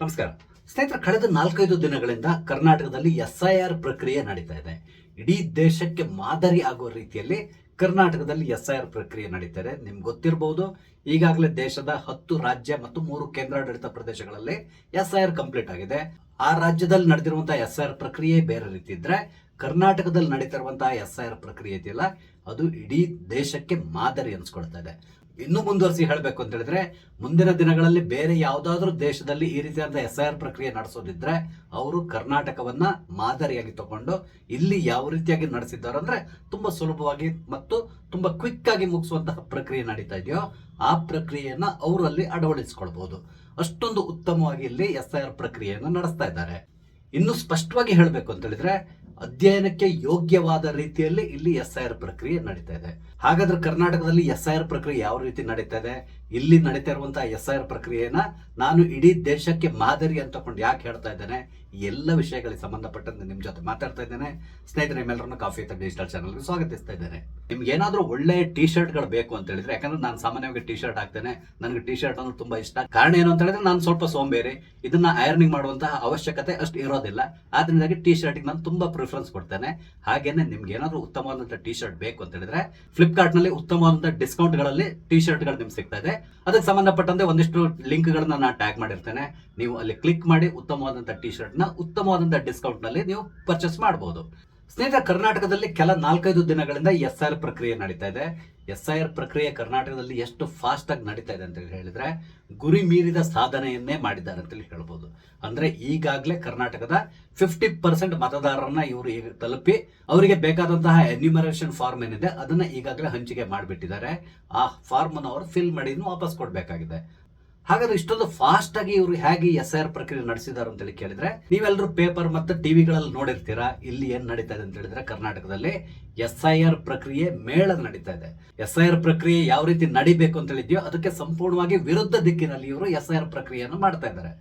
ನಮಸ್ಕಾರ ಸ್ನೇಹಿತರೆ, ಕಳೆದ 4-5 ದಿನಗಳಿಂದ ಕರ್ನಾಟಕದಲ್ಲಿ SIR ಪ್ರಕ್ರಿಯೆ ನಡೀತಾ ಇದೆ. ಇಡೀ ದೇಶಕ್ಕೆ ಮಾದರಿ ಆಗುವ ರೀತಿಯಲ್ಲಿ ಕರ್ನಾಟಕದಲ್ಲಿ SIR ಪ್ರಕ್ರಿಯೆ ನಡೀತಾ ಇದೆ. ನಿಮ್ಗೆ ಗೊತ್ತಿರಬಹುದು, ಈಗಾಗಲೇ ದೇಶದ 10 ರಾಜ್ಯ ಮತ್ತು 3 ಕೇಂದ್ರಾಡಳಿತ ಪ್ರದೇಶಗಳಲ್ಲಿ SIR ಕಂಪ್ಲೀಟ್ ಆಗಿದೆ. ಆ ರಾಜ್ಯದಲ್ಲಿ ನಡೆದಿರುವಂತಹ SIR ಪ್ರಕ್ರಿಯೆ ಬೇರೆ ರೀತಿ ಇದ್ರೆ, ಕರ್ನಾಟಕದಲ್ಲಿ ನಡೀತಿರುವಂತಹ SIR ಪ್ರಕ್ರಿಯೆ ಇದೆಯಲ್ಲ, ಅದು ಇಡೀ ದೇಶಕ್ಕೆ ಮಾದರಿ ಅನ್ಸ್ಕೊಳ್ತಾ ಇದೆ. ಇನ್ನೂ ಮುಂದುವರಿಸಿ ಹೇಳಬೇಕು ಅಂತ ಹೇಳಿದ್ರೆ, ಮುಂದಿನ ದಿನಗಳಲ್ಲಿ ಬೇರೆ ಯಾವುದಾದ್ರೂ ದೇಶದಲ್ಲಿ ಈ ರೀತಿಯಾದ SIR ಪ್ರಕ್ರಿಯೆ ನಡೆಸೋದಿದ್ರೆ ಅವರು ಕರ್ನಾಟಕವನ್ನ ಮಾದರಿಯಾಗಿ ತಗೊಂಡು ಇಲ್ಲಿ ಯಾವ ರೀತಿಯಾಗಿ ನಡೆಸಿದ್ದಾರೆ ಅಂದ್ರೆ ತುಂಬಾ ಸುಲಭವಾಗಿ ಮತ್ತು ತುಂಬಾ ಕ್ವಿಕ್ ಆಗಿ ಮುಗಿಸುವಂತಹ ಪ್ರಕ್ರಿಯೆ ನಡೀತಾ ಇದೆಯೋ ಆ ಪ್ರಕ್ರಿಯೆಯನ್ನ ಅವರಲ್ಲಿ ಅಳವಡಿಸಿಕೊಳ್ಬಹುದು. ಅಷ್ಟೊಂದು ಉತ್ತಮವಾಗಿ ಇಲ್ಲಿ SIR ಪ್ರಕ್ರಿಯೆಯನ್ನು ನಡೆಸ್ತಾ ಇದ್ದಾರೆ. ಇನ್ನು ಸ್ಪಷ್ಟವಾಗಿ ಹೇಳಬೇಕು ಅಂತ ಹೇಳಿದ್ರೆ, ಅಧ್ಯಯನಕ್ಕೆ ಯೋಗ್ಯವಾದ ರೀತಿಯಲ್ಲಿ ಇಲ್ಲಿ SIR ಪ್ರಕ್ರಿಯೆ ನಡೀತಾ ಇದೆ. ಹಾಗಾದ್ರೆ ಕರ್ನಾಟಕದಲ್ಲಿ SIR ಪ್ರಕ್ರಿಯೆ ಯಾವ ರೀತಿ ನಡೀತಾ ಇದೆ, ಇಲ್ಲಿ ನಡೀತಾ ಇರುವಂತಹ SIR ಪ್ರಕ್ರಿಯೆನ ನಾನು ಇಡೀ ದೇಶಕ್ಕೆ ಮಾದರಿ ಅಂತ ತಗೊಂಡು ಯಾಕೆ ಹೇಳ್ತಾ ಇದ್ದೇನೆ, ಈ ಎಲ್ಲ ವಿಷಯಗಳಿಗೆ ಸಂಬಂಧಪಟ್ಟಂತೆ ನಿಮ್ ಜೊತೆ ಮಾತಾಡ್ತಾ ಇದ್ದೇನೆ. ಸ್ನೇಹಿತರೆ, ನಿಮ್ಮೆಲ್ಲರನ್ನು ಕಾಫಿ ವಿತ್ ಡಿಜಿಟಲ್ ಚಾನಲ್ಗೆ ಸ್ವಾಗತಿಸ್ತಾ ಇದ್ದೇನೆ. ನಿಮ್ಗೆ ಏನಾದ್ರೂ ಒಳ್ಳೆ ಟಿ ಶರ್ಟ್ಗಳು ಬೇಕು ಅಂತ ಹೇಳಿದ್ರೆ, ಯಾಕಂದ್ರೆ ನಾನು ಸಾಮಾನ್ಯವಾಗಿ ಟಿ ಶರ್ಟ್ ಹಾಕ್ತೇನೆ, ನನಗೆ ಟಿ ಶರ್ಟ್ ಅಂದ್ರೆ ತುಂಬಾ ಇಷ್ಟ. ಕಾರಣ ಏನು ಅಂತ ಹೇಳಿದ್ರೆ, ನಾನು ಸ್ವಲ್ಪ ಸೋಂಬೇರಿ, ಇದನ್ನ ಐರನಿಂಗ್ ಮಾಡುವಂತಹ ಅವಶ್ಯಕತೆ ಅಷ್ಟು ಇರೋದಿಲ್ಲ. ಆದ್ರಿಂದಾಗಿ ಟಿ ಶರ್ಟ್ ನಾನು ತುಂಬಾ ಪ್ರಿಫರೆನ್ಸ್ ಕೊಡ್ತೇನೆ. ಹಾಗೇನೆ ನಿಮ್ಗೆ ಏನಾದ್ರೂ ಉತ್ತಮವಾದಂತಹ ಟಿ ಶರ್ಟ್ ಬೇಕು ಅಂತ ಹೇಳಿದ್ರೆ, ಫ್ಲಿಪ್ಕಾರ್ಟ್ ನಲ್ಲಿ ಉತ್ತಮವಾದಂತಹ ಡಿಸ್ಕೌಂಟ್ ಗಳಲ್ಲಿ ಟಿ ಶರ್ಟ್ ಗಳು ನಿಮ್ಗೆ ಸಿಗ್ತಾ ಇದೆ. ಅದಕ್ಕೆ ಸಂಬಂಧಪಟ್ಟಂತೆ ಒಂದಿಷ್ಟು ಲಿಂಕ್ ಗಳನ್ನ ನಾನು ಟ್ಯಾಗ್ ಮಾಡಿರ್ತೇನೆ. ನೀವು ಅಲ್ಲಿ ಕ್ಲಿಕ್ ಮಾಡಿ ಉತ್ತಮವಾದಂತಹ ಟಿ ಶರ್ಟ್ ನ ಉತ್ತಮವಾದಂತಹ ಡಿಸ್ಕೌಂಟ್ ನಲ್ಲಿ ನೀವು ಪರ್ಚೇಸ್ ಮಾಡಬಹುದು. ಸ್ನೇಹಿತರೆ, ಕರ್ನಾಟಕದಲ್ಲಿ ಕೆಲ 4-5 ದಿನಗಳಿಂದ SIR ಪ್ರಕ್ರಿಯೆ ನಡೀತಾ ಇದೆ. SIR ಪ್ರಕ್ರಿಯೆ ಕರ್ನಾಟಕದಲ್ಲಿ ಎಷ್ಟು ಫಾಸ್ಟ್ ಆಗಿ ನಡೀತಾ ಇದೆ ಅಂತ ಹೇಳಿದ್ರೆ, ಗುರಿ ಮೀರಿದ ಸಾಧನೆಯನ್ನೇ ಮಾಡಿದ್ದಾರೆ ಅಂತ ಹೇಳ್ಬೋದು. ಅಂದ್ರೆ ಈಗಾಗಲೇ ಕರ್ನಾಟಕದ 50% ಮತದಾರರನ್ನ ಇವರು ಈಗ ತಲುಪಿ ಅವರಿಗೆ ಬೇಕಾದಂತಹ ಎನ್ಯುಮರೇಷನ್ ಫಾರ್ಮ್ ಏನಿದೆ ಅದನ್ನ ಈಗಾಗಲೇ ಹಂಚಿಕೆ ಮಾಡಿಬಿಟ್ಟಿದ್ದಾರೆ. ಆ ಫಾರ್ಮ್ ಅನ್ನು ಅವರು ಫಿಲ್ ಮಾಡಿ ವಾಪಸ್ ಕೊಡಬೇಕಾಗಿದೆ. ಹಾಗಾದ್ರೆ ಇಷ್ಟೊಂದು ಫಾಸ್ಟ್ ಆಗಿ ಇವರು ಹೇಗೆ SIR ಪ್ರಕ್ರಿಯೆ ನಡೆಸಿದಾರೆ ಅಂತ ಹೇಳಿ ಕೇಳಿದ್ರೆ, ನೀವೆಲ್ಲರೂ ಪೇಪರ್ ಮತ್ತು ಟಿವಿಗಳಲ್ಲಿ ನೋಡಿರ್ತೀರಾ. ಇಲ್ಲಿ ಏನ್ ನಡೀತಾ ಇದೆ ಅಂತ ಹೇಳಿದ್ರೆ, ಕರ್ನಾಟಕದಲ್ಲಿ SIR ಪ್ರಕ್ರಿಯೆ ಮೇಳ ನಡೀತಾ ಇದೆ. SIR ಪ್ರಕ್ರಿಯೆ ಯಾವ ರೀತಿ ನಡಿಬೇಕು ಅಂತ ಹೇಳಿದ್ಯೋ ಅದಕ್ಕೆ ಸಂಪೂರ್ಣವಾಗಿ ವಿರುದ್ಧ ದಿಕ್ಕಿನಲ್ಲಿ ಇವರು SIR ಪ್ರಕ್ರಿಯೆಯನ್ನು ಮಾಡ್ತಾ ಇದ್ದಾರೆ.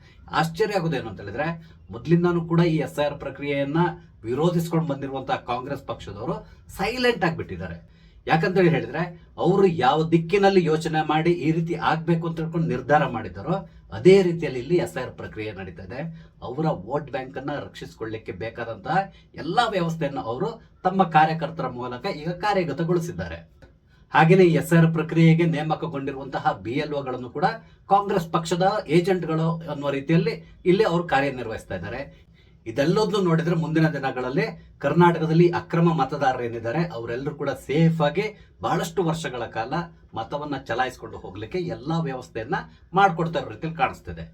ಆಶ್ಚರ್ಯ ಆಗೋದೇನು ಅಂತ ಹೇಳಿದ್ರೆ, ಮೊದಲಿಂದಾನು ಕೂಡ ಈ SIR ಪ್ರಕ್ರಿಯೆಯನ್ನ ವಿರೋಧಿಸ್ಕೊಂಡು ಬಂದಿರುವಂತಹ ಕಾಂಗ್ರೆಸ್ ಪಕ್ಷದವರು ಸೈಲೆಂಟ್ ಆಗಿಬಿಟ್ಟಿದ್ದಾರೆ. ಯಾಕಂತ ಹೇಳಿದ್ರೆ, ಅವರು ಯಾವ ದಿಕ್ಕಿನಲ್ಲಿ ಯೋಚನೆ ಮಾಡಿ ಈ ರೀತಿ ಆಗ್ಬೇಕು ಅಂತ ಹೇಳ್ಕೊಂಡು ನಿರ್ಧಾರ ಮಾಡಿದಾರೋ ಅದೇ ರೀತಿಯಲ್ಲಿ ಇಲ್ಲಿ SIR ಪ್ರಕ್ರಿಯೆ ನಡೀತಾ ಇದೆ. ಅವರ ವೋಟ್ ಬ್ಯಾಂಕ್ ಅನ್ನ ರಕ್ಷಿಸಿಕೊಳ್ಳಲಿಕ್ಕೆ ಬೇಕಾದಂತಹ ಎಲ್ಲಾ ವ್ಯವಸ್ಥೆಯನ್ನು ಅವರು ತಮ್ಮ ಕಾರ್ಯಕರ್ತರ ಮೂಲಕ ಈಗ ಕಾರ್ಯಗತಗೊಳಿಸಿದ್ದಾರೆ. ಹಾಗೆಯೇ SIR ಪ್ರಕ್ರಿಯೆಗೆ ನೇಮಕಗೊಂಡಿರುವಂತಹ BLOಗಳನ್ನು ಕೂಡ ಕಾಂಗ್ರೆಸ್ ಪಕ್ಷದ ಏಜೆಂಟ್ಗಳು ಅನ್ನುವ ರೀತಿಯಲ್ಲಿ ಇಲ್ಲಿ ಅವರು ಕಾರ್ಯನಿರ್ವಹಿಸ್ತಾ ಇದ್ದಾರೆ. ಇದೆಲ್ಲದನ್ನು ನೋಡಿದ್ರೆ ಮುಂದಿನ ದಿನಗಳಲ್ಲಿ ಕರ್ನಾಟಕದಲ್ಲಿ ಅಕ್ರಮ ಮತದಾರರು ಏನಿದ್ದಾರೆ ಅವರೆಲ್ಲರೂ ಕೂಡ ಸೇಫ್ ಆಗಿ ಬಹಳಷ್ಟು ವರ್ಷಗಳ ಕಾಲ ಮತವನ್ನ ಚಲಾಯಿಸಿಕೊಂಡು ಹೋಗ್ಲಿಕ್ಕೆ ಎಲ್ಲಾ ವ್ಯವಸ್ಥೆಯನ್ನ ಮಾಡ್ಕೊಡ್ತಾ ಇರೋ ರೀತಿಯಲ್ಲಿ ಕಾಣಿಸ್ತಿದೆ.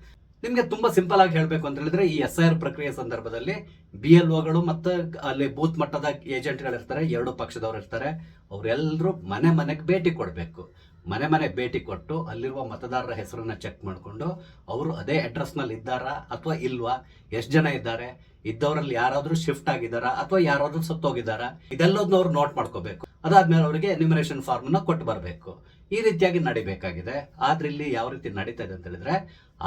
ನಿಮ್ಗೆ ತುಂಬಾ ಸಿಂಪಲ್ ಆಗಿ ಹೇಳ್ಬೇಕು ಅಂತ ಹೇಳಿದ್ರೆ, ಈ SIR ಪ್ರಕ್ರಿಯೆ ಸಂದರ್ಭದಲ್ಲಿ BLOಗಳು ಮತ್ತು ಅಲ್ಲಿ ಬೂತ್ ಮಟ್ಟದ ಏಜೆಂಟ್ಗಳು ಇರ್ತಾರೆ, 2 ಪಕ್ಷದವರು ಇರ್ತಾರೆ. ಅವರೆಲ್ಲರೂ ಮನೆ ಮನೆಗೆ ಭೇಟಿ ಕೊಡಬೇಕು. ಮನೆ ಭೇಟಿ ಕೊಟ್ಟು ಅಲ್ಲಿರುವ ಮತದಾರರ ಹೆಸರನ್ನ ಚೆಕ್ ಮಾಡಿಕೊಂಡು ಅವರು ಅದೇ ಅಡ್ರೆಸ್ ನಲ್ಲಿ ಇದ್ದಾರಾ ಅಥವಾ ಇಲ್ವಾ, ಎಷ್ಟು ಜನ ಇದ್ದಾರೆ, ಇದ್ದವರಲ್ಲಿ ಯಾರಾದ್ರೂ ಶಿಫ್ಟ್ ಆಗಿದ್ದಾರಾ ಅಥವಾ ಯಾರಾದ್ರೂ ಸತ್ತೋಗಿದ್ದಾರಾ, ಇದೆಲ್ಲದನ್ನ ಅವ್ರು ನೋಟ್ ಮಾಡ್ಕೋಬೇಕು. ಅದಾದ್ಮೇಲೆ ಅವರಿಗೆ ಎನ್ಯುಮರೇಷನ್ ಫಾರ್ಮ್ ನ ಕೊಟ್ಟು ಬರಬೇಕು. ಈ ರೀತಿಯಾಗಿ ನಡಿಬೇಕಾಗಿದೆ. ಆದ್ರೆ ಇಲ್ಲಿ ಯಾವ ರೀತಿ ನಡೀತಾ ಇದೆ ಅಂತ ಹೇಳಿದ್ರೆ,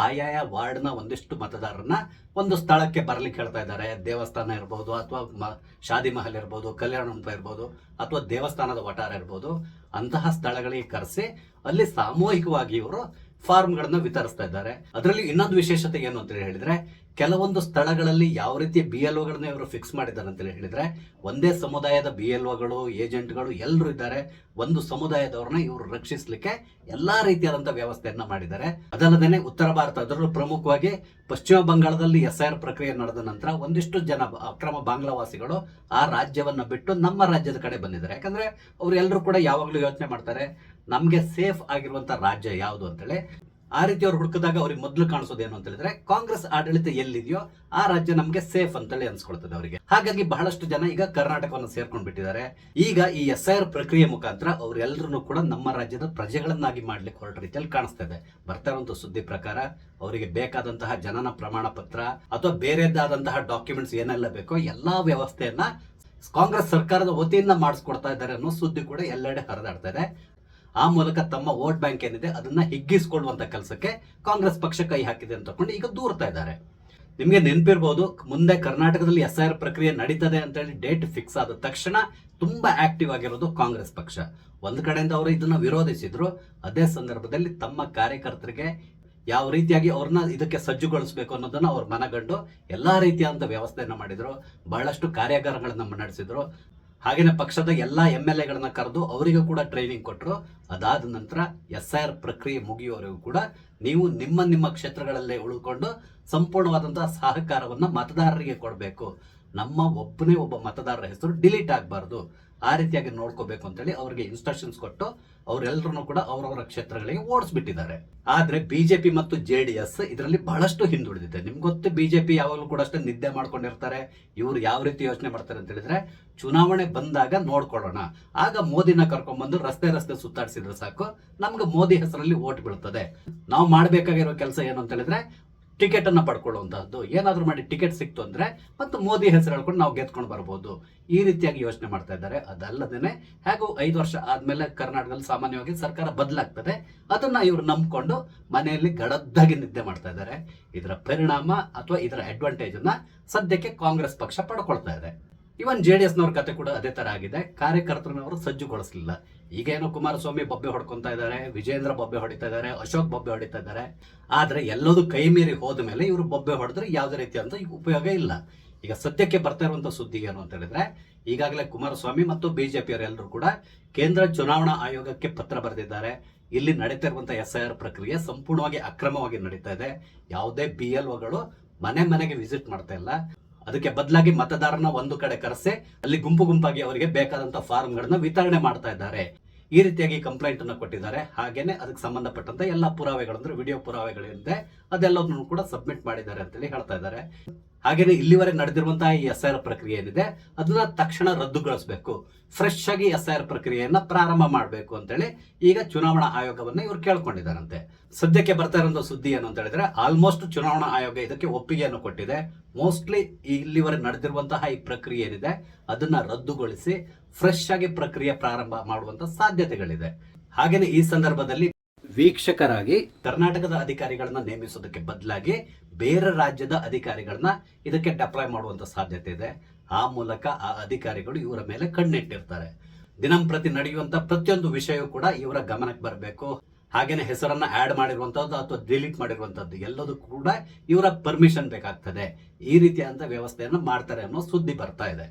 ಆಯಾಯ ವಾರ್ಡ್ ನ ಒಂದಿಷ್ಟು ಮತದಾರರನ್ನ ಒಂದು ಸ್ಥಳಕ್ಕೆ ಬರ್ಲಿಕ್ಕೆ ಹೇಳ್ತಾ ಇದ್ದಾರೆ. ದೇವಸ್ಥಾನ ಇರ್ಬೋದು ಅಥವಾ ಶಾದಿ ಮಹಲ್ ಇರ್ಬೋದು, ಕಲ್ಯಾಣ ಮಂಟಪ ಇರ್ಬೋದು ಅಥವಾ ದೇವಸ್ಥಾನದ ವಟಾರ ಇರ್ಬೋದು, ಅಂತಹ ಸ್ಥಳಗಳಿಗೆ ಕರೆಸಿ ಅಲ್ಲಿ ಸಾಮೂಹಿಕವಾಗಿ ಇವರು ಫಾರ್ಮ್ಗಳನ್ನ ವಿತರಿಸ್ತಾ ಇದ್ದಾರೆ. ಅದರಲ್ಲಿ ಇನ್ನೊಂದು ವಿಶೇಷತೆ ಏನು ಅಂತ ಹೇಳಿದ್ರೆ, ಕೆಲವೊಂದು ಸ್ಥಳಗಳಲ್ಲಿ ಯಾವ ರೀತಿ BLOಗಳನ್ನ ಇವರು ಫಿಕ್ಸ್ ಮಾಡಿದ್ದಾರೆ ಅಂತ ಹೇಳಿದ್ರೆ, ಒಂದೇ ಸಮುದಾಯದ BLOಗಳು ಏಜೆಂಟ್ಗಳು ಎಲ್ಲರೂ ಇದ್ದಾರೆ. ಒಂದು ಸಮುದಾಯದವ್ರನ್ನ ಇವರು ರಕ್ಷಿಸಲಿಕ್ಕೆ ಎಲ್ಲಾ ರೀತಿಯಾದಂತಹ ವ್ಯವಸ್ಥೆಯನ್ನ ಮಾಡಿದ್ದಾರೆ. ಅದಲ್ಲದೆ ಉತ್ತರ ಭಾರತ, ಅದರಲ್ಲೂ ಪ್ರಮುಖವಾಗಿ ಪಶ್ಚಿಮ ಬಂಗಾಳದಲ್ಲಿ SIR ಪ್ರಕ್ರಿಯೆ ನಡೆದ ನಂತರ ಒಂದಿಷ್ಟು ಜನ ಅಕ್ರಮ ಬಾಂಗ್ಲಾವಾಸಿಗಳು ಆ ರಾಜ್ಯವನ್ನ ಬಿಟ್ಟು ನಮ್ಮ ರಾಜ್ಯದ ಕಡೆ ಬಂದಿದ್ದಾರೆ. ಯಾಕಂದ್ರೆ ಅವ್ರು ಎಲ್ಲರೂ ಕೂಡ ಯಾವಾಗ್ಲೂ ಯೋಚನೆ ಮಾಡ್ತಾರೆ, ನಮ್ಗೆ ಸೇಫ್ ಆಗಿರುವಂತಹ ರಾಜ್ಯ ಯಾವುದು ಅಂತೇಳಿ. ಆ ರೀತಿ ಅವ್ರು ಹುಡುಕಿದಾಗ ಅವ್ರಿಗೆ ಮೊದಲು ಕಾಣಿಸೋದೇನು ಅಂತ ಹೇಳಿದ್ರೆ, ಕಾಂಗ್ರೆಸ್ ಆಡಳಿತ ಎಲ್ಲಿದೆಯೋ ಆ ರಾಜ್ಯ ನಮ್ಗೆ ಸೇಫ್ ಅಂತೇಳಿ ಅನ್ಸ್ಕೊಳ್ತದೆ ಅವರಿಗೆ. ಹಾಗಾಗಿ ಬಹಳಷ್ಟು ಜನ ಈಗ ಕರ್ನಾಟಕವನ್ನು ಸೇರ್ಕೊಂಡು ಬಿಟ್ಟಿದ್ದಾರೆ. ಈಗ ಈ SIR ಪ್ರಕ್ರಿಯೆ ಮುಖಾಂತರ ಅವರೆಲ್ಲರೂ ಕೂಡ ನಮ್ಮ ರಾಜ್ಯದ ಪ್ರಜೆಗಳನ್ನಾಗಿ ಮಾಡ್ಲಿಕ್ಕೆ ಹೊರಟ ರೀತಿಯಲ್ಲಿ ಕಾಣಿಸ್ತಾ ಇದೆ. ಬರ್ತಾ ಇರುವಂತಹ ಸುದ್ದಿ ಪ್ರಕಾರ ಅವರಿಗೆ ಬೇಕಾದಂತಹ ಜನನ ಪ್ರಮಾಣ ಪತ್ರ ಅಥವಾ ಬೇರೆದಾದಂತಹ ಡಾಕ್ಯುಮೆಂಟ್ಸ್ ಏನೆಲ್ಲ ಬೇಕೋ ಎಲ್ಲಾ ವ್ಯವಸ್ಥೆಯನ್ನ ಕಾಂಗ್ರೆಸ್ ಸರ್ಕಾರದ ವತಿಯಿಂದ ಮಾಡಿಸ್ಕೊಡ್ತಾ ಇದ್ದಾರೆ ಅನ್ನೋ ಸುದ್ದಿ ಕೂಡ ಎಲ್ಲೆಡೆ ಹರಿದಾಡ್ತಾ ಇದೆ. ಆ ಮೂಲಕ ತಮ್ಮ ವೋಟ್ ಬ್ಯಾಂಕ್ ಏನಿದೆ ಅದನ್ನ ಹಿಗ್ಗಿಸಿಕೊಳ್ಳುವಂತ ಕೆಲಸಕ್ಕೆ ಕಾಂಗ್ರೆಸ್ ಪಕ್ಷ ಕೈ ಹಾಕಿದೆ ಅಂತ ತಕೊಂಡು ಈಗ ದೂರ್ತಾ ಇದ್ದಾರೆ. ನಿಮ್ಗೆ ನೆನಪಿರ್ಬೋದು, ಮುಂದೆ ಕರ್ನಾಟಕದಲ್ಲಿ SIR ಪ್ರಕ್ರಿಯೆ ನಡೀತದೆ ಅಂತ ಹೇಳಿ ಡೇಟ್ ಫಿಕ್ಸ್ ಆದ ತಕ್ಷಣ ತುಂಬಾ ಆಕ್ಟಿವ್ ಆಗಿರೋದು ಕಾಂಗ್ರೆಸ್ ಪಕ್ಷ. ಒಂದ್ ಕಡೆಯಿಂದ ಅವರು ಇದನ್ನ ವಿರೋಧಿಸಿದ್ರು. ಅದೇ ಸಂದರ್ಭದಲ್ಲಿ ತಮ್ಮ ಕಾರ್ಯಕರ್ತರಿಗೆ ಯಾವ ರೀತಿಯಾಗಿ ಅವ್ರನ್ನ ಇದಕ್ಕೆ ಸಜ್ಜುಗೊಳಿಸಬೇಕು ಅನ್ನೋದನ್ನ ಅವ್ರು ಮನಗಂಡು ಎಲ್ಲಾ ರೀತಿಯಾದಂಥ ವ್ಯವಸ್ಥೆಯನ್ನ ಮಾಡಿದ್ರು. ಬಹಳಷ್ಟು ಕಾರ್ಯಾಗಾರಗಳನ್ನ ನಡೆಸಿದ್ರು. ಹಾಗೇನೆ ಪಕ್ಷದ ಎಲ್ಲಾ MLAಗಳನ್ನ ಕರೆದು ಅವರಿಗೂ ಕೂಡ ಟ್ರೈನಿಂಗ್ ಕೊಟ್ಟರು. ಅದಾದ ನಂತರ SIR ಪ್ರಕ್ರಿಯೆ ಮುಗಿಯುವವರೆಗೂ ಕೂಡ ನೀವು ನಿಮ್ಮ ಕ್ಷೇತ್ರಗಳಲ್ಲೇ ಉಳ್ಕೊಂಡು ಸಂಪೂರ್ಣವಾದಂತಹ ಸಹಕಾರವನ್ನ ಮತದಾರರಿಗೆ ಕೊಡಬೇಕು. ನಮ್ಮ ಒಬ್ಬ ಮತದಾರರ ಹೆಸರು ಡಿಲೀಟ್ ಆಗಬಾರ್ದು, ಆ ರೀತಿಯಾಗಿ ನೋಡ್ಕೋಬೇಕು ಅಂತೇಳಿ ಅವ್ರಿಗೆ ಇನ್ಸ್ಟ್ರಕ್ಷನ್ಸ್ ಕೊಟ್ಟು ಅವರೆಲ್ಲರನ್ನು ಕೂಡ ಅವರವರ ಕ್ಷೇತ್ರಗಳಿಗೆ ಓಡಿಸ್ಬಿಟ್ಟಿದ್ದಾರೆ. ಆದ್ರೆ ಬಿಜೆಪಿ ಮತ್ತು JDS ಇದರಲ್ಲಿ ಬಹಳಷ್ಟು ಹಿಂದುಳಿದಿದೆ. ನಿಮ್ಗೆ ಗೊತ್ತು, ಬಿಜೆಪಿ ಯಾವಾಗಲೂ ಕೂಡ ಅಷ್ಟೇ ನಿದ್ದೆ ಮಾಡ್ಕೊಂಡಿರ್ತಾರೆ. ಇವ್ರು ಯಾವ ರೀತಿ ಯೋಚನೆ ಮಾಡ್ತಾರೆ ಅಂತ ಹೇಳಿದ್ರೆ, ಚುನಾವಣೆ ಬಂದಾಗ ನೋಡ್ಕೊಳ್ಳೋಣ, ಆಗ ಮೋದಿನ ಕರ್ಕೊಂಡ್ಬಂದು ರಸ್ತೆ ಸುತ್ತಾಡಿಸಿದ್ರೆ ಸಾಕು, ನಮ್ಗೆ ಮೋದಿ ಹೆಸರಲ್ಲಿ ಓಟ್ ಬೀಳ್ತದೆ. ನಾವು ಮಾಡ್ಬೇಕಾಗಿರೋ ಕೆಲಸ ಏನು ಅಂತ ಹೇಳಿದ್ರೆ ಟಿಕೆಟ್ ಅನ್ನ ಪಡ್ಕೊಳ್ಳುವಂತಹದ್ದು. ಏನಾದ್ರೂ ಮಾಡಿ ಟಿಕೆಟ್ ಸಿಕ್ತು ಅಂದ್ರೆ ಮತ್ತು ಮೋದಿ ಹೆಸರು ಹೇಳ್ಕೊಂಡು ನಾವು ಗೆದ್ಕೊಂಡು ಬರ್ಬೋದು, ಈ ರೀತಿಯಾಗಿ ಯೋಚನೆ ಮಾಡ್ತಾ ಇದ್ದಾರೆ. ಅದಲ್ಲದೇನೆ ಹೇಗೂ 5 ವರ್ಷ ಆದ್ಮೇಲೆ ಕರ್ನಾಟಕದಲ್ಲಿ ಸಾಮಾನ್ಯವಾಗಿ ಸರ್ಕಾರ ಬದಲಾಗ್ತದೆ, ಅದನ್ನ ಇವರು ನಂಬ್ಕೊಂಡು ಮನೆಯಲ್ಲಿ ಗಡದ್ದಾಗಿ ನಿದ್ದೆ ಮಾಡ್ತಾ ಇದ್ದಾರೆ. ಇದರ ಪರಿಣಾಮ ಅಥವಾ ಇದರ ಅಡ್ವಾಂಟೇಜ್ ಅನ್ನ ಸದ್ಯಕ್ಕೆ ಕಾಂಗ್ರೆಸ್ ಪಕ್ಷ ಪಡ್ಕೊಳ್ತಾ ಇದೆ. ಇವನ್ JDS ನವ್ರ ಕತೆ ಕೂಡ ಅದೇ ತರ ಆಗಿದೆ. ಕಾರ್ಯಕರ್ತರನ್ನವರು ಸಜ್ಜುಗೊಳಿಸಲಿಲ್ಲ. ಈಗ ಏನೋ ಕುಮಾರಸ್ವಾಮಿ ಬೊಬ್ಬೆ ಹೊಡ್ಕೊಂತಾ ಇದ್ದಾರೆ, ವಿಜೇಂದ್ರ ಬೊಬ್ಬೆ ಹೊಡಿತಾ ಇದ್ದಾರೆ, ಅಶೋಕ್ ಬೊಬ್ಬೆ ಹೊಡಿತಾ ಇದ್ದಾರೆ. ಆದ್ರೆ ಎಲ್ಲದೂ ಕೈ ಮೀರಿ ಹೋದ ಮೇಲೆ ಇವರು ಬೊಬ್ಬೆ ಹೊಡೆದ್ರೆ ಯಾವುದೇ ರೀತಿಯಂತ ಉಪಯೋಗ ಇಲ್ಲ. ಈಗ ಸದ್ಯಕ್ಕೆ ಬರ್ತಾ ಇರುವಂತ ಸುದ್ದಿ ಏನು ಅಂತ ಹೇಳಿದ್ರೆ, ಈಗಾಗಲೇ ಕುಮಾರಸ್ವಾಮಿ ಮತ್ತು ಬಿಜೆಪಿಯವರೆಲ್ಲರೂ ಕೂಡ ಕೇಂದ್ರ ಚುನಾವಣಾ ಆಯೋಗಕ್ಕೆ ಪತ್ರ ಬರೆದಿದ್ದಾರೆ. ಇಲ್ಲಿ ನಡೀತಾ ಇರುವಂತಹ SIR ಪ್ರಕ್ರಿಯೆ ಸಂಪೂರ್ಣವಾಗಿ ಅಕ್ರಮವಾಗಿ ನಡೀತಾ ಇದೆ. ಯಾವುದೇ BLOಗಳು ಮನೆಗೆ ವಿಸಿಟ್ ಮಾಡ್ತಾ ಇಲ್ಲ. ಅದಕ್ಕೆ ಬದಲಾಗಿ ಮತದಾರನ ಒಂದು ಕಡೆ ಕರೆಸಿ ಅಲ್ಲಿ ಗುಂಪಾಗಿ ಅವರಿಗೆ ಬೇಕಾದಂತ ಫಾರ್ಮ್ಗಳನ್ನ ವಿತರಣೆ ಮಾಡ್ತಾ ಇದ್ದಾರೆ. ಈ ರೀತಿಯಾಗಿ ಕಂಪ್ಲೇಂಟ್ ಅನ್ನು ಕೊಟ್ಟಿದ್ದಾರೆ. ಹಾಗೇನೆ ಅದಕ್ಕೆ ಸಂಬಂಧಪಟ್ಟಂತ ಎಲ್ಲ ಪುರಾವೆಗಳಂದ್ರೆ ವಿಡಿಯೋ ಪುರಾವೆಗಳಿಂದ ಅದೆಲ್ಲದನ್ನು ಕೂಡ ಸಬ್ಮಿಟ್ ಮಾಡಿದ್ದಾರೆ ಅಂತೇಳಿ ಹೇಳ್ತಾ ಇದ್ದಾರೆ. ಹಾಗೇನೆ ಇಲ್ಲಿವರೆಗೆ ನಡೆದಿರುವಂತಹ ಈ SIR ಪ್ರಕ್ರಿಯೆ ಏನಿದೆ ಅದನ್ನ ತಕ್ಷಣ ರದ್ದುಗೊಳಿಸಬೇಕು, ಫ್ರೆಶ್ ಆಗಿ SIR ಪ್ರಕ್ರಿಯೆಯನ್ನ ಪ್ರಾರಂಭ ಮಾಡಬೇಕು ಅಂತೇಳಿ ಈಗ ಚುನಾವಣಾ ಆಯೋಗವನ್ನ ಇವರು ಕೇಳ್ಕೊಂಡಿದ್ದಾರಂತೆ. ಸದ್ಯಕ್ಕೆ ಬರ್ತಾ ಇರೋ ಸುದ್ದಿ ಏನು ಅಂತ ಹೇಳಿದ್ರೆ, ಆಲ್ಮೋಸ್ಟ್ ಚುನಾವಣಾ ಆಯೋಗ ಇದಕ್ಕೆ ಒಪ್ಪಿಗೆಯನ್ನು ಕೊಟ್ಟಿದೆ. ಮೋಸ್ಟ್ಲಿ ಇಲ್ಲಿವರೆಗೆ ನಡೆದಿರುವಂತಹ ಈ ಪ್ರಕ್ರಿಯೆ ಏನಿದೆ ಅದನ್ನ ರದ್ದುಗೊಳಿಸಿ ಫ್ರೆಶ್ ಆಗಿ ಪ್ರಕ್ರಿಯೆ ಪ್ರಾರಂಭ ಮಾಡುವಂತ ಸಾಧ್ಯತೆಗಳಿದೆ. ಹಾಗೇನೆ ಈ ಸಂದರ್ಭದಲ್ಲಿ ವೀಕ್ಷಕರಾಗಿ ಕರ್ನಾಟಕದ ಅಧಿಕಾರಿಗಳನ್ನ ನೇಮಿಸೋದಕ್ಕೆ ಬದಲಾಗಿ ಬೇರೆ ರಾಜ್ಯದ ಅಧಿಕಾರಿಗಳನ್ನ ಇದಕ್ಕೆ ಡೆಪ್ಲಾಯ್ ಮಾಡುವಂತ ಸಾಧ್ಯತೆ ಇದೆ. ಆ ಮೂಲಕ ಆ ಅಧಿಕಾರಿಗಳು ಇವರ ಮೇಲೆ ಕಣ್ಣಿಟ್ಟಿರ್ತಾರೆ. ದಿನಂಪ್ರತಿ ನಡೆಯುವಂತ ಪ್ರತಿಯೊಂದು ವಿಷಯವೂ ಕೂಡ ಇವರ ಗಮನಕ್ಕೆ ಬರಬೇಕು. ಹಾಗೇನೆ ಹೆಸರನ್ನ ಆಡ್ ಮಾಡಿರುವಂತದ್ದು ಅಥವಾ ಡಿಲೀಟ್ ಮಾಡಿರುವಂತದ್ದು ಎಲ್ಲದೂ ಕೂಡ ಇವರ ಪರ್ಮಿಷನ್ ಬೇಕಾಗ್ತದೆ. ಈ ರೀತಿಯಾದಂತ ವ್ಯವಸ್ಥೆಯನ್ನು ಮಾಡ್ತಾರೆ ಅನ್ನೋ ಸುದ್ದಿ ಬರ್ತಾ ಇದೆ.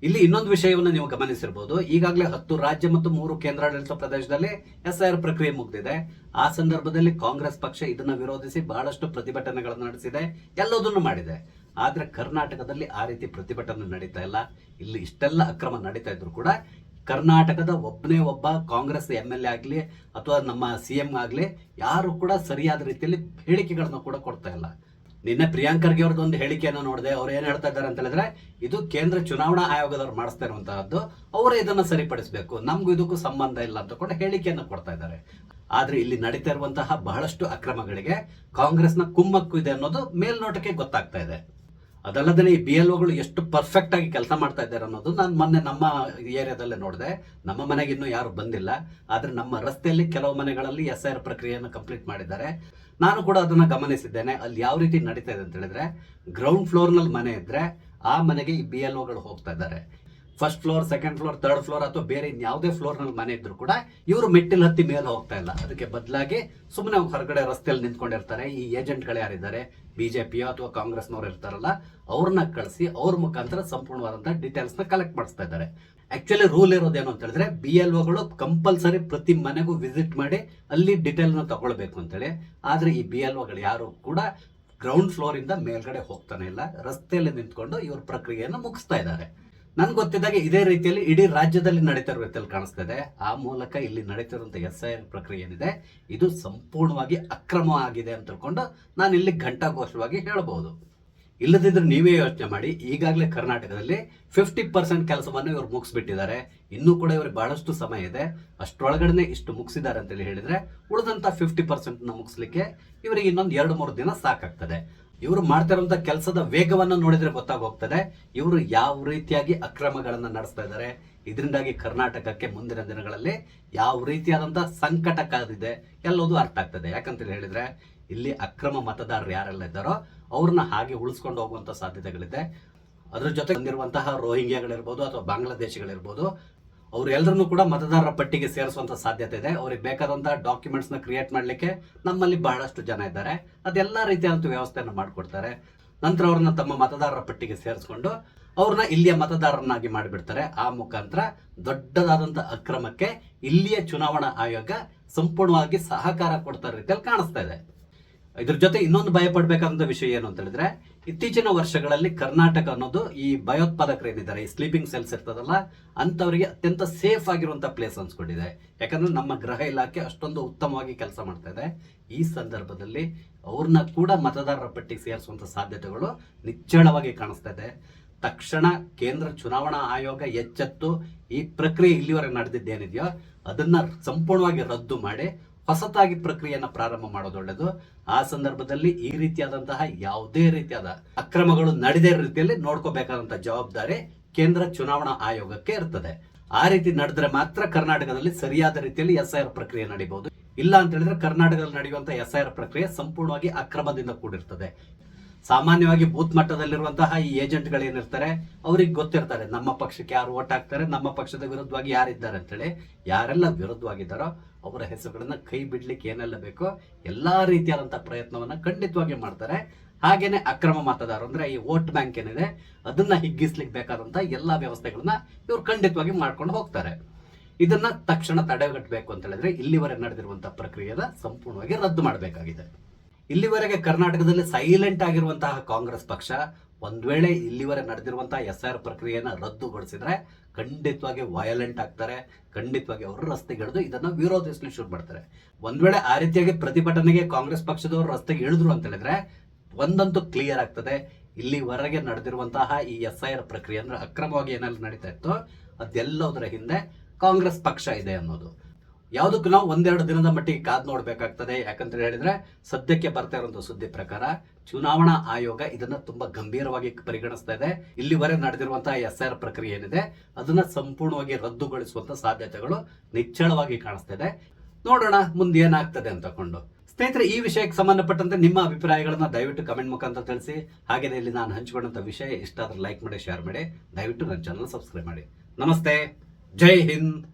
ಇಲ್ಲಿ ಇನ್ನೊಂದು ವಿಷಯವನ್ನು ನೀವು ಗಮನಿಸಿರಬಹುದು. ಈಗಾಗಲೇ 10 ರಾಜ್ಯ ಮತ್ತು 3 ಕೇಂದ್ರಾಡಳಿತ ಪ್ರದೇಶದಲ್ಲಿ SIR ಪ್ರಕ್ರಿಯೆ ಮುಗಿದಿದೆ. ಆ ಸಂದರ್ಭದಲ್ಲಿ ಕಾಂಗ್ರೆಸ್ ಪಕ್ಷ ಇದನ್ನ ವಿರೋಧಿಸಿ ಬಹಳಷ್ಟು ಪ್ರತಿಭಟನೆಗಳನ್ನು ನಡೆಸಿದೆ, ಎಲ್ಲದನ್ನು ಮಾಡಿದೆ. ಆದ್ರೆ ಕರ್ನಾಟಕದಲ್ಲಿ ಆ ರೀತಿ ಪ್ರತಿಭಟನೆ ನಡೀತಾ ಇಲ್ಲ. ಇಲ್ಲಿ ಇಷ್ಟೆಲ್ಲ ಅಕ್ರಮ ನಡೀತಾ ಇದ್ರು ಕೂಡ ಕರ್ನಾಟಕದ ಒಬ್ಬ ಕಾಂಗ್ರೆಸ್ MLA ಆಗ್ಲಿ ಅಥವಾ ನಮ್ಮ CM ಆಗ್ಲಿ ಯಾರು ಕೂಡ ಸರಿಯಾದ ರೀತಿಯಲ್ಲಿ ಹೇಳಿಕೆಗಳನ್ನು ಕೂಡ ಕೊಡ್ತಾ ಇಲ್ಲ. ನಿನ್ನೆ ಪ್ರಿಯಾಂಕ್ ಖರ್ಗೆ ಅವ್ರದ್ದು ಒಂದು ಹೇಳಿಕೆಯನ್ನು ನೋಡಿದೆ. ಅವ್ರು ಏನ್ ಹೇಳ್ತಾ ಇದ್ದಾರೆ ಅಂತ ಹೇಳಿದ್ರೆ, ಇದು ಕೇಂದ್ರ ಚುನಾವಣಾ ಆಯೋಗದವ್ರು ಮಾಡಿಸ್ತಾ ಇರುವಂತಹದ್ದು, ಅವರೇ ಇದನ್ನ ಸರಿಪಡಿಸಬೇಕು, ನಮ್ಗೂ ಇದಕ್ಕೂ ಸಂಬಂಧ ಇಲ್ಲ ಅಂತ ಕೂಡ ಹೇಳಿಕೆಯನ್ನು ಕೊಡ್ತಾ ಇದ್ದಾರೆ. ಆದ್ರೆ ಇಲ್ಲಿ ನಡೀತಾ ಇರುವಂತಹ ಬಹಳಷ್ಟು ಅಕ್ರಮಗಳಿಗೆ ಕಾಂಗ್ರೆಸ್ನ ಕುಮ್ಮಕ್ಕು ಇದೆ ಅನ್ನೋದು ಮೇಲ್ನೋಟಕ್ಕೆ ಗೊತ್ತಾಗ್ತಾ ಇದೆ. ಅದಲ್ಲದೆ ಈ BLOಗಳು ಎಷ್ಟು ಪರ್ಫೆಕ್ಟ್ ಆಗಿ ಕೆಲಸ ಮಾಡ್ತಾ ಇದ್ದಾರೆ ಅನ್ನೋದು ನಾನು ಮೊನ್ನೆ ನಮ್ಮ ಏರಿಯಾದಲ್ಲೇ ನೋಡಿದೆ. ನಮ್ಮ ಮನೆಗೆ ಇನ್ನೂ ಯಾರು ಬಂದಿಲ್ಲ, ಆದ್ರೆ ನಮ್ಮ ರಸ್ತೆಯಲ್ಲಿ ಕೆಲವು ಮನೆಗಳಲ್ಲಿ SIR ಪ್ರಕ್ರಿಯೆಯನ್ನು ಕಂಪ್ಲೀಟ್ ಮಾಡಿದ್ದಾರೆ. ನಾನು ಕೂಡ ಅದನ್ನ ಗಮನಿಸಿದ್ದೇನೆ. ಅಲ್ಲಿ ಯಾವ ರೀತಿ ನಡೀತಾ ಇದೆ ಅಂತ ಹೇಳಿದ್ರೆ, ಗ್ರೌಂಡ್ ಫ್ಲೋರ್ ನಲ್ಲಿ ಮನೆ ಇದ್ರೆ ಆ ಮನೆಗೆ ಈ BLOಗಳು ಹೋಗ್ತಾ ಇದ್ದಾರೆ. First floor, second floor, third floor ಅಥವಾ ಬೇರೆ ಯಾವುದೇ ಫ್ಲೋರ್ ನಲ್ಲಿ ಮನೆ ಇದ್ರು ಕೂಡ ಇವರು ಮೆಟ್ಟಿಲು ಹತ್ತಿ ಮೇಲೆ ಹೋಗ್ತಾ ಇಲ್ಲ. ಅದಕ್ಕೆ ಬದಲಾಗಿ ಸುಮ್ಮನೆ ಹೊರಗಡೆ ರಸ್ತೆಯಲ್ಲಿ ನಿಂತ್ಕೊಂಡಿರ್ತಾರೆ. ಈ ಏಜೆಂಟ್ಗಳು ಯಾರಿದ್ದಾರೆ, ಬಿಜೆಪಿಯೋ ಅಥವಾ ಕಾಂಗ್ರೆಸ್ನವ್ರು ಇರ್ತಾರಲ್ಲ, ಅವ್ರನ್ನ ಕಳಿಸಿ ಅವ್ರ ಮುಖಾಂತರ ಸಂಪೂರ್ಣವಾದಂತಹ ಡೀಟೇಲ್ಸ್ ನ ಕಲೆಕ್ಟ್ ಮಾಡಿಸ್ತಾ ಇದ್ದಾರೆ. ಆಕ್ಚುಲಿ ರೂಲ್ ಇರೋದೇನು ಅಂತ ಹೇಳಿದ್ರೆ, BLOಗಳು ಕಂಪಲ್ಸರಿ ಪ್ರತಿ ಮನೆಗೂ ವಿಸಿಟ್ ಮಾಡಿ ಅಲ್ಲಿ ಡೀಟೇಲ್ ನ ತಗೊಳ್ಬೇಕು ಅಂತೇಳಿ. ಆದ್ರೆ ಈ BLOಗಳು ಯಾರು ಕೂಡ ಗ್ರೌಂಡ್ ಫ್ಲೋರ್ ಇಂದ ಮೇಲ್ಗಡೆ ಹೋಗ್ತಾನೆ ಇಲ್ಲ, ರಸ್ತೆಯಲ್ಲಿ ನಿಂತ್ಕೊಂಡು ಇವ್ರ ಪ್ರಕ್ರಿಯೆಯನ್ನು ಮುಗಿಸ್ತಾ ಇದ್ದಾರೆ. ನನ್ಗೆ ಗೊತ್ತಿದ್ದಾಗೆ ಇದೇ ರೀತಿಯಲ್ಲಿ ಇಡೀ ರಾಜ್ಯದಲ್ಲಿ ನಡೀತಾ ಇರೋ ರೀತಿಯಲ್ಲಿ ಕಾಣಿಸ್ತಾ ಇದೆ. ಆ ಮೂಲಕ ಇಲ್ಲಿ ನಡೀತಿರುವಂತಹ SIR ಪ್ರಕ್ರಿಯೆ ಏನಿದೆ ಇದು ಸಂಪೂರ್ಣವಾಗಿ ಅಕ್ರಮ ಆಗಿದೆ ಅಂತ ತಿಳ್ಕೊಂಡು ನಾನು ಇಲ್ಲಿ ಘಂಟಾಘೋಷವಾಗಿ ಹೇಳಬಹುದು. ಇಲ್ಲದಿದ್ರೆ ನೀವೇ ಯೋಚನೆ ಮಾಡಿ, ಈಗಾಗಲೇ ಕರ್ನಾಟಕದಲ್ಲಿ 50% ಕೆಲಸವನ್ನು ಇವರು ಮುಗಿಸ್ಬಿಟ್ಟಿದ್ದಾರೆ. ಇನ್ನೂ ಕೂಡ ಇವ್ರಿಗೆ ಬಹಳಷ್ಟು ಸಮಯ ಇದೆ. ಅಷ್ಟರೊಳಗಡೆ ಇಷ್ಟು ಮುಗಿಸಿದ್ದಾರೆ ಅಂತೇಳಿ ಹೇಳಿದ್ರೆ ಉಳಿದಂತ 50% ಮುಗಿಸ್ಲಿಕ್ಕೆ ಇವರಿಗೆ ಇನ್ನೊಂದು 2-3 ದಿನ ಸಾಕಾಗ್ತದೆ. ಇವರು ಮಾಡ್ತಾ ಇರುವಂತಹ ಕೆಲಸದ ವೇಗವನ್ನು ನೋಡಿದ್ರೆ ಗೊತ್ತಾಗೋಗ್ತದೆ ಇವರು ಯಾವ ರೀತಿಯಾಗಿ ಅಕ್ರಮಗಳನ್ನ ನಡೆಸ್ತಾ ಇದ್ದಾರೆ. ಇದರಿಂದಾಗಿ ಕರ್ನಾಟಕಕ್ಕೆ ಮುಂದಿನ ದಿನಗಳಲ್ಲಿ ಯಾವ ರೀತಿಯಾದಂತಹ ಸಂಕಟ ಕಾದಿದೆ ಎಲ್ಲದೂ ಅರ್ಥ ಆಗ್ತದೆ. ಯಾಕಂತ ಹೇಳಿದ್ರೆ ಇಲ್ಲಿ ಅಕ್ರಮ ಮತದಾರರು ಯಾರೆಲ್ಲ ಇದ್ದಾರೋ ಅವ್ರನ್ನ ಹಾಗೆ ಉಳಿಸ್ಕೊಂಡು ಹೋಗುವಂತ ಸಾಧ್ಯತೆಗಳಿದೆ. ಅದ್ರ ಜೊತೆ ಬಂದಿರುವಂತಹ ರೋಹಿಂಗ್ಯಾಗಳಿರ್ಬೋದು ಅಥವಾ ಬಾಂಗ್ಲಾದೇಶಿಗಳಿರ್ಬೋದು, ಅವ್ರೆಲ್ಲರನ್ನೂ ಕೂಡ ಮತದಾರರ ಪಟ್ಟಿಗೆ ಸೇರಿಸುವಂತ ಸಾಧ್ಯತೆ ಇದೆ. ಅವ್ರಿಗೆ ಬೇಕಾದಂತಹ ಡಾಕ್ಯುಮೆಂಟ್ಸ್ ನ ಕ್ರಿಯೇಟ್ ಮಾಡ್ಲಿಕ್ಕೆ ನಮ್ಮಲ್ಲಿ ಬಹಳಷ್ಟು ಜನ ಇದ್ದಾರೆ. ಅದೆಲ್ಲಾ ರೀತಿಯಾದಂತಹ ವ್ಯವಸ್ಥೆಯನ್ನು ಮಾಡಿಕೊಡ್ತಾರೆ. ನಂತರ ಅವ್ರನ್ನ ತಮ್ಮ ಮತದಾರರ ಪಟ್ಟಿಗೆ ಸೇರಿಸ್ಕೊಂಡು ಅವ್ರನ್ನ ಇಲ್ಲಿಯ ಮತದಾರರನ್ನಾಗಿ ಮಾಡಿಬಿಡ್ತಾರೆ. ಆ ಮುಖಾಂತರ ದೊಡ್ಡದಾದಂತಹ ಅಕ್ರಮಕ್ಕೆ ಇಲ್ಲಿಯ ಚುನಾವಣಾ ಆಯೋಗ ಸಂಪೂರ್ಣವಾಗಿ ಸಹಕಾರ ಕೊಡ್ತಾ ರೀತಿಯಲ್ಲಿ ಕಾಣಿಸ್ತಾ ಇದೆ. ಇದ್ರ ಜೊತೆ ಇನ್ನೊಂದು ಭಯ ಪಡ್ಬೇಕಾದಂತ ವಿಷಯ ಏನು ಅಂತ ಹೇಳಿದ್ರೆ, ಇತ್ತೀಚಿನ ವರ್ಷಗಳಲ್ಲಿ ಕರ್ನಾಟಕ ಅನ್ನೋದು ಈ ಭಯೋತ್ಪಾದಕರು ಏನಿದ್ದಾರೆ, ಈ ಸ್ಲೀಪಿಂಗ್ ಸೆಲ್ಸ್ ಇರ್ತದಲ್ಲ, ಅಂತವರಿಗೆ ಅತ್ಯಂತ ಸೇಫ್ ಆಗಿರುವಂತ ಪ್ಲೇಸ್ ಅನ್ಸ್ಕೊಂಡಿದೆ. ಯಾಕಂದ್ರೆ ನಮ್ಮ ಗೃಹ ಇಲಾಖೆ ಅಷ್ಟೊಂದು ಉತ್ತಮವಾಗಿ ಕೆಲಸ ಮಾಡ್ತಾ ಇದೆ. ಈ ಸಂದರ್ಭದಲ್ಲಿ ಅವ್ರನ್ನ ಕೂಡ ಮತದಾರರ ಪಟ್ಟಿಗೆ ಸೇರಿಸುವಂತ ಸಾಧ್ಯತೆಗಳು ನಿಚ್ಚಳವಾಗಿ ಕಾಣಿಸ್ತಾ ಇದೆ. ತಕ್ಷಣ ಕೇಂದ್ರ ಚುನಾವಣಾ ಆಯೋಗ ಎಚ್ಚೆತ್ತು ಈ ಪ್ರಕ್ರಿಯೆ ಇಲ್ಲಿವರೆಗೆ ನಡೆದಿದ್ದೇನಿದೆಯೋ ಅದನ್ನ ಸಂಪೂರ್ಣವಾಗಿ ರದ್ದು ಮಾಡಿ ಹೊಸತಾಗಿ ಪ್ರಕ್ರಿಯೆಯನ್ನು ಪ್ರಾರಂಭ ಮಾಡೋದು ಒಳ್ಳೆಯದು. ಆ ಸಂದರ್ಭದಲ್ಲಿ ಈ ರೀತಿಯಾದಂತಹ ಯಾವುದೇ ರೀತಿಯಾದ ಅಕ್ರಮಗಳು ನಡೆದೇ ರೀತಿಯಲ್ಲಿ ನೋಡ್ಕೋಬೇಕಾದಂತಹ ಜವಾಬ್ದಾರಿ ಕೇಂದ್ರ ಚುನಾವಣಾ ಆಯೋಗಕ್ಕೆ ಇರ್ತದೆ. ಆ ರೀತಿ ನಡೆದ್ರೆ ಮಾತ್ರ ಕರ್ನಾಟಕದಲ್ಲಿ ಸರಿಯಾದ ರೀತಿಯಲ್ಲಿ SIR ಪ್ರಕ್ರಿಯೆ ನಡೀಬಹುದು. ಇಲ್ಲ ಅಂತ ಹೇಳಿದ್ರೆ ಕರ್ನಾಟಕದಲ್ಲಿ ನಡೆಯುವಂತಹ SIR ಪ್ರಕ್ರಿಯೆ ಸಂಪೂರ್ಣವಾಗಿ ಅಕ್ರಮದಿಂದ ಕೂಡಿರ್ತದೆ. ಸಾಮಾನ್ಯವಾಗಿ ಬೂತ್ ಮಟ್ಟದಲ್ಲಿರುವಂತಹ ಈ ಏಜೆಂಟ್ಗಳು ಏನಿರ್ತಾರೆ, ಅವ್ರಿಗೆ ಗೊತ್ತಿರ್ತಾರೆ ನಮ್ಮ ಪಕ್ಷಕ್ಕೆ ಯಾರು ಓಟ್ ಹಾಕ್ತಾರೆ, ನಮ್ಮ ಪಕ್ಷದ ವಿರುದ್ಧವಾಗಿ ಯಾರಿದ್ದಾರೆ ಅಂತೇಳಿ. ಯಾರೆಲ್ಲ ವಿರುದ್ಧವಾಗಿದ್ದಾರೋ ಅವರ ಹೆಸರುಗಳನ್ನ ಕೈ ಬಿಡ್ಲಿಕ್ಕೆ ಏನೆಲ್ಲ ಬೇಕೋ ಎಲ್ಲಾ ರೀತಿಯಾದಂತಹ ಪ್ರಯತ್ನವನ್ನ ಖಂಡಿತವಾಗಿ ಮಾಡ್ತಾರೆ. ಹಾಗೇನೆ ಅಕ್ರಮ ಮತದಾರರು ಅಂದ್ರೆ ಈ ವೋಟ್ ಬ್ಯಾಂಕ್ ಏನಿದೆ ಅದನ್ನ ಹಿಗ್ಗಿಸ್ಲಿಕ್ಕೆ ಬೇಕಾದಂತಹ ಎಲ್ಲಾ ವ್ಯವಸ್ಥೆಗಳನ್ನ ಇವ್ರು ಖಂಡಿತವಾಗಿ ಮಾಡ್ಕೊಂಡು ಹೋಗ್ತಾರೆ. ಇದನ್ನ ತಕ್ಷಣ ತಡೆಗಟ್ಟಬೇಕು ಅಂತ ಹೇಳಿದ್ರೆ ಇಲ್ಲಿವರೆಗೆ ನಡೆದಿರುವಂತಹ ಪ್ರಕ್ರಿಯೆನ ಸಂಪೂರ್ಣವಾಗಿ ರದ್ದು ಮಾಡಬೇಕಾಗಿದೆ. ಇಲ್ಲಿವರೆಗೆ ಕರ್ನಾಟಕದಲ್ಲಿ ಸೈಲೆಂಟ್ ಆಗಿರುವಂತಹ ಕಾಂಗ್ರೆಸ್ ಪಕ್ಷ ಒಂದ್ ವೇಳೆ ಇಲ್ಲಿವರೆಗೆ ನಡೆದಿರುವಂತಹ SIR ಪ್ರಕ್ರಿಯೆಯನ್ನ ರದ್ದುಗೊಳಿಸಿದ್ರೆ ಖಂಡಿತವಾಗಿ ವಯಲೆಂಟ್ ಆಗ್ತಾರೆ. ಖಂಡಿತವಾಗಿ ಅವರು ರಸ್ತೆಗಿಳಿದು ಇದನ್ನ ವಿರೋಧಿಸಲು ಶುರು ಮಾಡ್ತಾರೆ. ಒಂದ್ ವೇಳೆ ಆ ರೀತಿಯಾಗಿ ಪ್ರತಿಭಟನೆಗೆ ಕಾಂಗ್ರೆಸ್ ಪಕ್ಷದವರು ರಸ್ತೆಗೆ ಇಳಿದ್ರು ಅಂತ ಹೇಳಿದ್ರೆ ಒಂದಂತೂ ಕ್ಲಿಯರ್ ಆಗ್ತದೆ, ಇಲ್ಲಿವರೆಗೆ ನಡೆದಿರುವಂತಹ ಈ SIR ಪ್ರಕ್ರಿಯೆ ಅಂದ್ರೆ ಅಕ್ರಮವಾಗಿ ಏನೆಲ್ಲ ನಡೀತಾ ಇತ್ತು ಅದೆಲ್ಲದರ ಹಿಂದೆ ಕಾಂಗ್ರೆಸ್ ಪಕ್ಷ ಇದೆ ಅನ್ನೋದು. ಯಾವುದಕ್ಕೂ ನಾವು ಒಂದೆರಡು ದಿನದ ಮಟ್ಟಿಗೆ ಕಾದ್ ನೋಡ್ಬೇಕಾಗ್ತದೆ. ಯಾಕಂತ ಹೇಳಿದ್ರೆ ಸದ್ಯಕ್ಕೆ ಬರ್ತಾ ಇರುವಂತಹ ಸುದ್ದಿ ಪ್ರಕಾರ ಚುನಾವಣಾ ಆಯೋಗ ಇದನ್ನ ತುಂಬಾ ಗಂಭೀರವಾಗಿ ಪರಿಗಣಿಸ್ತಾ ಇದೆ. ಇಲ್ಲಿವರೆಗೆ ನಡೆದಿರುವಂತಹ SIR ಪ್ರಕ್ರಿಯೆ ಏನಿದೆ ಅದನ್ನ ಸಂಪೂರ್ಣವಾಗಿ ರದ್ದುಗೊಳಿಸುವಂತ ಸಾಧ್ಯತೆಗಳು ನಿಚ್ಚಳವಾಗಿ ಕಾಣಿಸ್ತಾ ಇದೆ. ನೋಡೋಣ ಮುಂದೆ ಏನಾಗ್ತದೆ ಅಂತಕೊಂಡು. ಸ್ನೇಹಿತರೆ, ಈ ವಿಷಯಕ್ಕೆ ಸಂಬಂಧಪಟ್ಟಂತೆ ನಿಮ್ಮ ಅಭಿಪ್ರಾಯಗಳನ್ನ ದಯವಿಟ್ಟು ಕಮೆಂಟ್ ಮುಖಾಂತರ ತಿಳಿಸಿ. ಹಾಗೆಯೇ ಇಲ್ಲಿ ನಾನು ಹಂಚಿಕೊಂಡಂತ ವಿಷಯ ಇಷ್ಟ ಆದ್ರೆ ಲೈಕ್ ಮಾಡಿ, ಶೇರ್ ಮಾಡಿ. ದಯವಿಟ್ಟು ನನ್ನ ಚಾನಲ್ ಸಬ್ಸ್ಕ್ರೈಬ್ ಮಾಡಿ. ನಮಸ್ತೆ, ಜೈ ಹಿಂದ್.